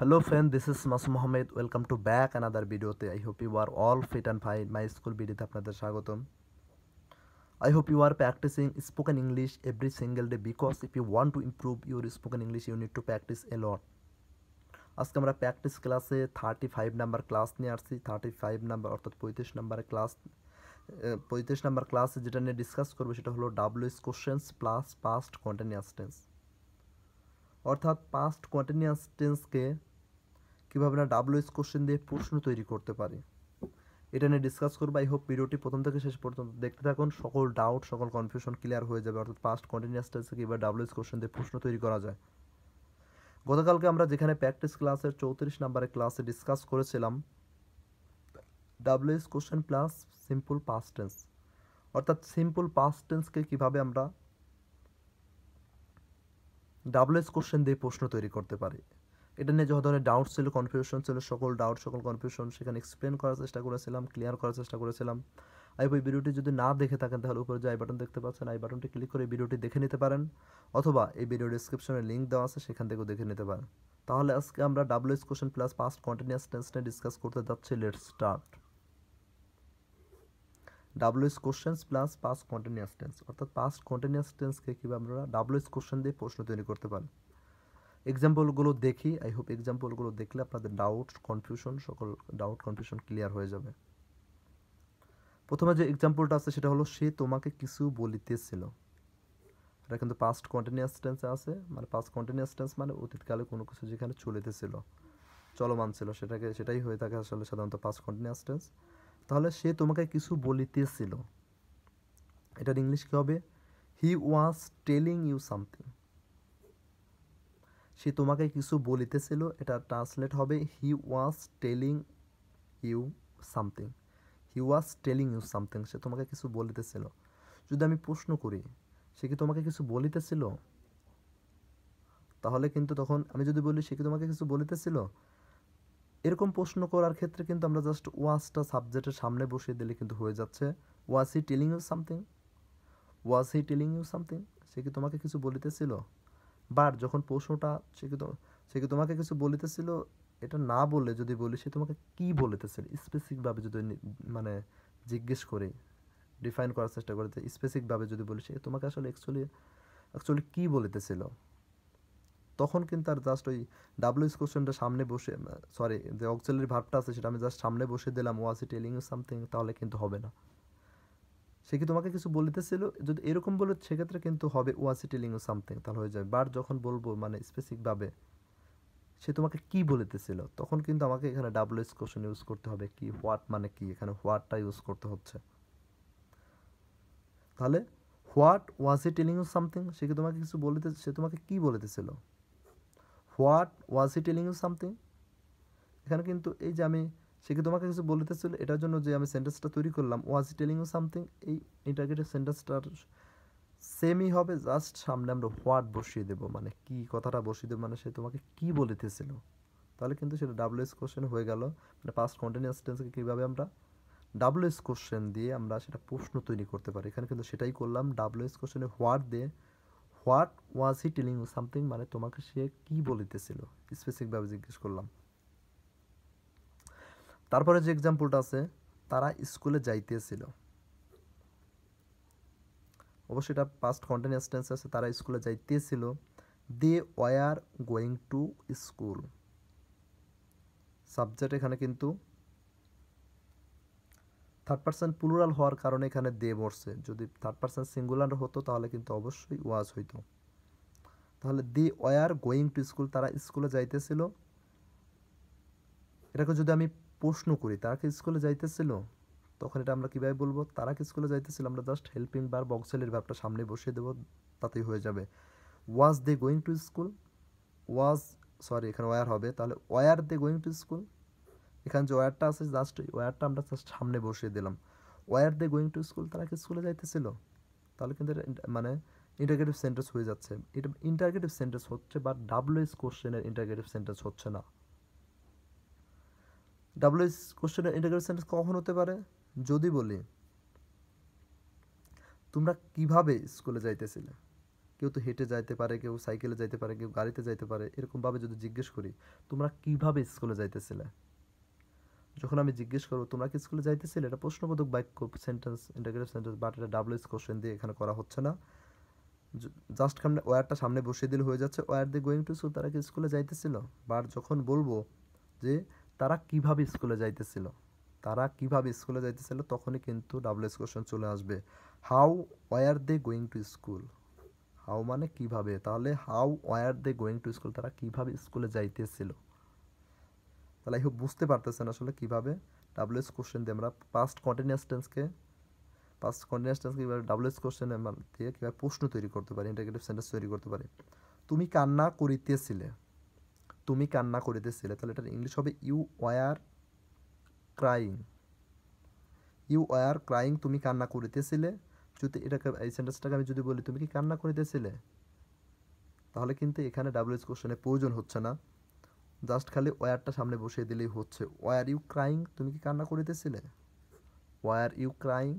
Hello friend, this is Masum Mohammed. Welcome to back another video. I hope you are all fit and fine. My school video আপনাদের স্বাগতম. I hope you are practicing spoken English every single day because if you want to improve your spoken English you need to practice a lot. আজকে আমরা practice ক্লাসে 35 number class নিয়ে আসছি। 35 number অর্থাৎ 35 number ক্লাসে যেটা নিয়ে ডিসকাস করবো সেটা হলো WH questions plus past continuous tense. অর্থাৎ পাস্ট কন্টিনিউয়াস টেন্সকে কীভাবে না WH কোশ্চেন দিয়ে প্রশ্ন তৈরি করতে পারি এটা নিয়ে ডিসকাস করবো। আই হোপ ভিডিওটি প্রথম থেকে শেষ পর্যন্ত দেখতে থাকুন, সকল ডাউট সকল কনফিউশন ক্লিয়ার হয়ে যাবে। অর্থাৎ পাস্ট কন্টিনিউয়াস টেন্সে কীভাবে WH কোশ্চেন দিয়ে প্রশ্ন তৈরি করা যায়। গতকালকে আমরা যেখানে প্র্যাকটিস ক্লাসের 34 নাম্বারের ক্লাসে ডিসকাস করেছিলাম WH question plus simple past tense, অর্থাৎ সিম্পল পাস্ট টেন্সকে কীভাবে আমরা WH কোশ্চেন দিয়ে প্রশ্ন তৈরি করতে পারি। এটা নিয়ে যত ধরনের ডাউট ছিল, কনফিউশন ছিল, সকল ডাউট সকল কনফিউশন সেখানে এক্সপ্লেন করার চেষ্টা করেছিলাম, ক্লিয়ার করার চেষ্টা করেছিলাম। আই হোপ এই ভিডিওটি যদি না দেখে থাকেন তাহলে উপরে যে আই বাটন দেখতে পাচ্ছেন, আই বাটনটি ক্লিক করে এই ভিডিওটি দেখে নিতে পারেন, অথবা এই ভিডিও ডিসক্রিপশনে লিঙ্ক দেওয়া আছে সেখান থেকেও দেখে নিতে পারেন। তাহলে আজকে আমরা WH question plus past continuous tense নিয়ে ডিসকাস করতে যাচ্ছি। Let's start. WH questions plus past continuous tense, অর্থাৎ পাস্ট কন্টিনিউয়াস টেন্সকে কীভাবে আমরা WH কোশ্চেন দিয়ে প্রশ্ন তৈরি করতে পারি। এক্সাম্পলগুলো দেখি। আই হোপ এক্সাম্পলগুলো দেখলে আপনাদের ডাউট কনফিউশন সকল ডাউট কনফিউশন ক্লিয়ার হয়ে যাবে। প্রথমে যে এক্সাম্পলটা আছে সেটা হলো সে তোমাকে কিছু বলিতেছিল। এটা কিন্তু পাস্ট কন্টিনিউয়াস টেন্সে আছে, মানে পাস্ট কন্টিনিউয়াস টেন্স মানে অতীতকালে কোনো কিছু যেখানে চলিতেছিল, চলমান ছিল, সেটাই হয়ে থাকে আসলে সাধারণত পাস্ট কন্টিনিউয়াস টেন্স। তাহলে সে তোমাকে কিছু বলিতেছিল, এটার ইংলিশ কী হবে? He was telling you something. সে তোমাকে কিছু বলিতেছিল, এটা ট্রান্সলেট হবে he was telling you something. He was telling you something, সে তোমাকে কিছু বলিতেছিল। যদি আমি প্রশ্ন করি সে কি তোমাকে কিছু বলিতেছিল, তাহলে কিন্তু তখন আমি যদি বলি সে কি তোমাকে কিছু বলিতেছিল, এরকম প্রশ্ন করার ক্ষেত্রে কিন্তু আমরা জাস্ট ওয়াজটা সাবজেক্টের সামনে বসিয়ে দিলে কিন্তু হয়ে যাচ্ছে was he telling you something, was he telling you something, সে কি তোমাকে কিছু বলিতেছিল। বাট যখন প্রশ্নটা সে কি তোমাকে কিছু বলিতেছিল এটা না বলে যদি বলি সে তোমাকে কি বলিতেছিল, স্পেসিফিকভাবে যদি মানে জিজ্ঞেস করে ডিফাইন করার চেষ্টা করে, স্পেসিফিকভাবে যদি বলি সে তোমাকে আসলে অ্যাকচুয়ালি কী বলিতেছিল, তখন কিন্তু আর জাস্ট ওই WH কোশ্চেনটা সামনে বসে যে অক্সিলারি ভার্বটা আছে সেটা আমি জাস্ট সামনে বসে দিলাম ওয়াজ হি টেলিং ইউ সামথিং, তাহলে কিন্তু হবে না। সে কি তোমাকে কিছু বলিতেছিল, যদি এরকম বলে সেক্ষেত্রে কিন্তু হবে ওয়াজ হি টেলিং ইউ সামথিং, তাহলে হয়ে যাবে। বাট যখন বলবো মানে স্পেসিফিকভাবে সে তোমাকে কি বলিতেছিল, তখন কিন্তু আমাকে এখানে WH কোশ্চেন ইউজ করতে হবে। কি হোয়াট মানে কি, এখানে হোয়াটটা ইউজ করতে হচ্ছে। তাহলে what was he telling you something, সে তোমাকে কি বলিতেছিল। What was he telling you something, এখানে কিন্তু এই যে আমি সে কি তোমাকে কিছু বলিতেছিল এটার জন্য যে আমি সেন্টেন্সটা তৈরি করলাম ওয়াজ হি টেলিং ইউ সামথিং, এই ইন্টারগেটিভ সেন্টেন্সটার সেমই হবে, জাস্ট সামনে আমরা হোয়াট বসিয়ে দেবো, মানে কি কথাটা বসিয়ে দেবো, মানে সে তোমাকে কি বলিতেছিল, তাহলে কিন্তু সেটা WH কোশ্চেন হয়ে গেল। মানে পাস্ট কন্টিনিউয়াস টেন্সকে কীভাবে আমরা WH কোশ্চেন দিয়ে আমরা সেটা প্রশ্ন তৈরি করতে পারি। এখানে কিন্তু সেটাই করলাম, WH কোশ্চেনে হোয়াট দিয়ে what was he telling you something, মানে তোমাকে সে কি বলিতেছিল স্পেসিফিকভাবে জিজ্ঞেস করলাম। তারপরে যে এক্সাম্পলটা আছে তারা স্কুলে যাইতেছিল, অবশ্যই এটা পাস্ট কন্টিনিউয়াস টেন্স আছে, তারা স্কুলে যাইতেছিল। They were going to school, subject এখানে কিন্তু থার্ড পার্সন প্লুরাল হওয়ার কারণে এখানে দে বসছে, যদি থার্ড পার্সন সিঙ্গুলার হতো তাহলে কিন্তু অবশ্যই ওয়াজ হইতো। তাহলে they were going to school, তারা স্কুলে যাইতেছিল। এটাকে যদি আমি প্রশ্ন করি তারা কি স্কুলে যাইতেছিল, তখন এটা আমরা কীভাবে বলবো, তারা কি স্কুলে যাইতেছিল, আমরা জাস্ট হেল্পিং ভার্ব অক্সিলারি ভার্বটা সামনে বসিয়ে দেবো, তাতেই হয়ে যাবে। Was they going to school, এখানে ওয়ার হবে, তাহলে were they going to school, এখানে যে ওয়ারটা আছে জাস্ট ওয়ারটা আমরা জাস্ট সামনে বসিয়ে দিলাম। Were they going to school, তারা কি স্কুলে যাইতেছিল, তাহলে কিন্তু মানে ইন্টারগেটিভ সেন্টেন্স হয়ে যাচ্ছে। এটা ইন্টারগেটিভ সেন্টেন্স হচ্ছে, বাট WH কোশ্চেনের ইন্টারগেটিভ সেন্টেন্স হচ্ছে না। WH কোশ্চেনের ইন্টারগেটিভ সেন্টেন্স কখন হতে পারে, যদি বলি তোমরা কিভাবে স্কুলে যাইতেছিলে, কেউ তো হেঁটে যাইতে পারে, কেউ সাইকেলে যাইতে পারে, কেউ গাড়িতে যাইতে পারে। এরকমভাবে যদি জিজ্ঞেস করি তোমরা কিভাবে স্কুলে যাইতেছিলে, যখন আমি জিজ্ঞেস করবো তোমরা কি স্কুলে যাইতেছিলে, এটা প্রশ্নবোধক বাক্য, সেন্টেন্স, ইন্টারোগেটিভ সেন্টেন্স, বাট এটা ডাব্লিউএস কোশ্চেন দিয়ে এখানে করা হচ্ছে না। জাস্ট সামনে ওয়্যারটা সামনে বসিয়ে দিলে হয়ে যাচ্ছে, were they going to school, তারা কি স্কুলে যাইতেছিল। বাট যখন বলবো যে তারা কিভাবে স্কুলে যাইতেছিল, তারা কিভাবে স্কুলে যাইতেছিল, তখনই কিন্তু ডাব্লিউএস কোশ্চেন চলে আসবে। How were they going to school, how মানে কিভাবে, তাহলে how were they going to school, তারা কিভাবে স্কুলে যাইতেছিল। তাহলে আই হোপ বুঝতে পারতেছেন আসলে কিভাবে ডাব্লিউএস কোশ্চেন দিয়ে আমরা পাস্ট কন্টিনিউয়াস টেন্সকে কীভাবে ডাব্লিউএস কোশ্চেন দিয়ে কীভাবে প্রশ্ন তৈরি করতে পারি, ইন্টারোগেটিভ সেন্টেন্স তৈরি করতে পারি। তুমি কান্না করিতেছিলে, তুমি কান্না করিতেছিলে, তাহলে এটার ইংলিশ হবে you were crying, you were crying, তুমি কান্না করিতেছিলে। যদি এটাকে এই সেন্টেন্সটাকে আমি যদি বলি তুমি কি কান্না করিতেছিলে, তাহলে কিন্তু এখানে ডাব্লিউএস কোশ্চেনের প্রয়োজন হচ্ছে না, জাস্ট খালি ওয়ারটা সামনে বসিয়ে দিলেই হচ্ছে। ওয়ার ইউ ক্রাইং, তুমি কি কান্না করিতেছিলে, ওয়ার ইউ ক্রাইং।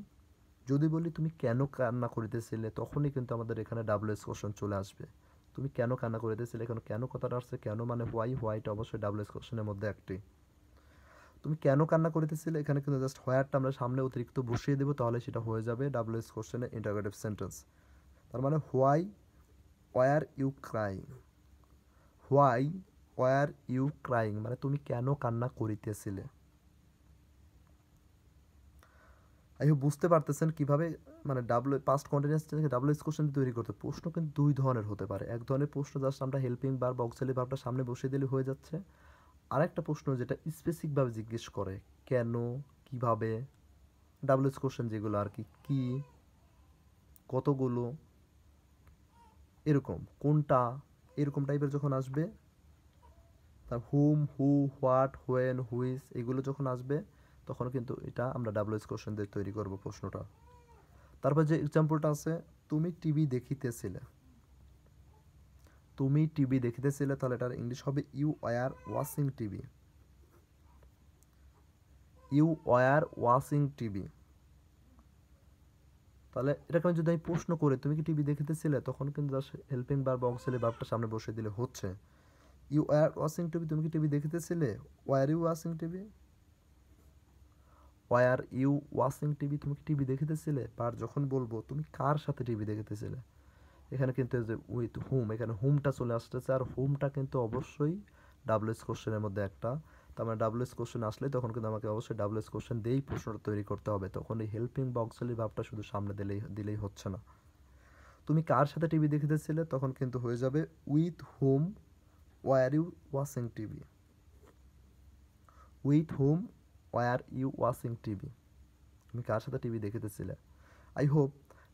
যদি বলি তুমি কেন কান্না করিতেছিলে, তখনই কিন্তু আমাদের এখানে ডাব্লিউএস কোশ্চেন চলে আসবে। তুমি কেন কান্না করিতেছিলে, এখানে কেন কথাটা আসছে, কেন মানে হোয়াই, হোয়াইট অবশ্যই ডাব্লিউএস কোশ্চেনের মধ্যে একটি। তুমি কেন কান্না করিতেছিলে, এখানে কিন্তু জাস্ট হোয়ারটা আমরা সামনে অতিরিক্ত বসিয়ে দেবো, তাহলে সেটা হয়ে যাবে ডাব্লিউএস কোশ্চেনের ইন্টারোগেটিভ সেন্টেন্স। তার মানে why were you crying, why were you crying মানে তুমি কেন কান্না করিতেছিলে। আই হোপ বুঝতে পারতেছেন কিভাবে মানে পাস্ট কন্টিনিউয়াস টেন্সকে ডাব্লিউএস কোশ্চেন তৈরি করতে। প্রশ্ন কিন্তু দুই ধরনের হতে পারে। এক ধরনের প্রশ্ন জাস্ট আমরা হেল্পিং ভার্ব বা অক্সিলারি ভার্বটা সামনে বসিয়ে দিলে হয়ে যাচ্ছে। আরেকটা প্রশ্ন যেটা স্পেসিফিকভাবে জিজ্ঞেস করে, কেন, কিভাবে, ডাব্লিউএস কোশ্চেন যেগুলো আর কি, কি, কতগুলো, এরকম, কোনটা, এরকম টাইপের যখন আসবে, তার হুম, হু, হোয়াট, হোয়েন, হুইচ এগুলো যখন আসবে, তখন কিন্তু এটা আমরা ডাব্লিউএস কোশ্চেন দিয়ে তৈরি করব প্রশ্নটা। তারপর যে এক্সাম্পলটা আছে, তুমি টিভি দেখিতেছিলে, তুমি টিভি দেখিতেছিলে, তাহলে এটার ইংলিশ হবে you were watching TV, you were watching TV. তাহলে এটাকে যদি আমি প্রশ্ন করে তুমি কি টিভি দেখিতেছিলে, তখন কিন্তু জাস্ট হেল্পিং ভার্ব বা অক্সিলারি ভার্বটা সামনে বসিয়ে দিলে হচ্ছে। ইউ ওয়ার ওয়াচিং টিভি, তুমি কি টিভি দেখিতেছিলে, were you watching TV, were you watching TV, তুমি কি টিভি দেখিতেছিলে। আর যখন বলবো তুমি কার সাথে টিভি দেখিতেছিলে, এখানে কিন্তু যে উইথ হুম, এখানে হুমটা চলে আসতেছে, আর হুমটা কিন্তু অবশ্যই ডাব্লিউএস কোশ্চেনের মধ্যে একটা। তার মানে ডাব্লিউএস কোশ্চেন আসলে তখন কিন্তু আমাকে অবশ্যই ডাব্লিউএস কোশ্চেন দিয়েই প্রশ্নটা তৈরি করতে হবে, তখন এই হেল্পিং বা অক্সিলারি ভার্বটা শুধু সামনে দিলেই হচ্ছে না। তুমি কার সাথে টিভি দেখিতেছিলে, তখন কিন্তু হয়ে যাবে with whom were you watching TV, with whom were you watching TV, তুমি কার সাথে টিভি দেখিতেছিলে। I hope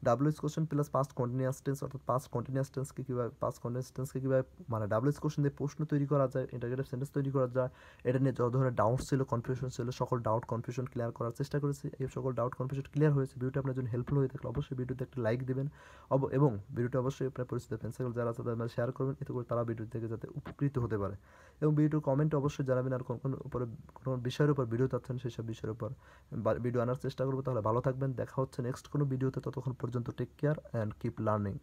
WH question plus past continuous tense, অর্থাৎ পাস্ট কন্টিনিউয়াস টেন্সকে কীভাবে, পাস্ট কন্টিনিউয়াস টেন্সকে কীভাবে মানে ডাব্লিউএস কোশ্চেন দিয়ে প্রশ্ন তৈরি করা যায়, ইন্টারোগেটিভ সেন্টেন্স তৈরি করা যায়, এটা নিয়ে যত ধরনের ডাউট ছিল, কনফিউশন ছিল, সকল ডাউট কনফিউশন ক্লিয়ার করার চেষ্টা করেছি। এই সকল ডাউট কনফিউশন ক্লিয়ার হয়েছে। ভিডিওটা আপনার জন্য হেল্পফুল হয়ে থাকলে অবশ্যই ভিডিওতে একটা লাইক দেবেন, এবং ভিডিওটা অবশ্যই আপনার পরিচিত ফ্রেন্ডস যারা আছে তাদের শেয়ার করবেন, এতে করে তারা ভিডিও থেকে যাতে উপকৃত হতে পারে। এবং ভিডিওর কমেন্টে অবশ্যই জানাবেন আর কোন বিষয়ের উপর ভিডিও চাচ্ছেন, সেই সব বিষয়ের উপর ভিডিও আনার চেষ্টা করবো। তাহলে ভালো থাকবেন, দেখা হচ্ছে নেক্সট কোনো ভিডিওতে, ততক্ষণ পর্যন্ত take care and keep learning.